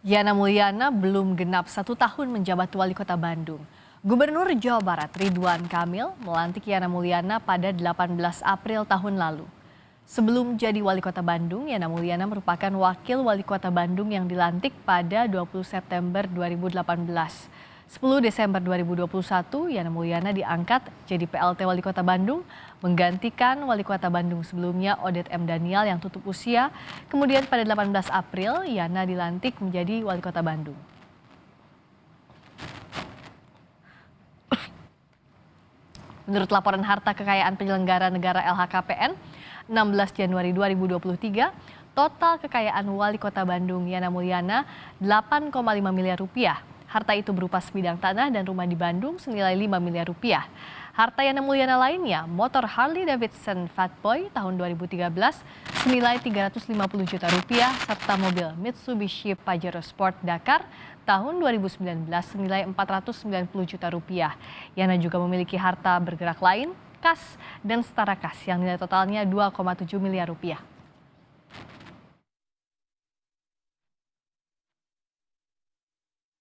Yana Mulyana belum genap 1 tahun menjabat wali kota Bandung. Gubernur Jawa Barat Ridwan Kamil melantik Yana Mulyana pada 18 April tahun lalu. Sebelum jadi wali kota Bandung, Yana Mulyana merupakan wakil wali kota Bandung yang dilantik pada 20 September 2018. 10 Desember 2021, Yana Mulyana diangkat jadi PLT Wali Kota Bandung, menggantikan Wali Kota Bandung sebelumnya Odet M. Daniel yang tutup usia. Kemudian pada 18 April, Yana dilantik menjadi Wali Kota Bandung. Menurut laporan harta kekayaan penyelenggara negara LHKPN, 16 Januari 2023, total kekayaan Wali Kota Bandung Yana Mulyana 8,5 miliar rupiah. Harta itu berupa sebidang tanah dan rumah di Bandung senilai 5 miliar rupiah. Harta Yana Mulyana lainnya, motor Harley Davidson Fatboy tahun 2013 senilai 350 juta rupiah, serta mobil Mitsubishi Pajero Sport Dakar tahun 2019 senilai 490 juta rupiah. Yana juga memiliki harta bergerak lain, kas, dan setara kas yang nilai totalnya 2,7 miliar rupiah.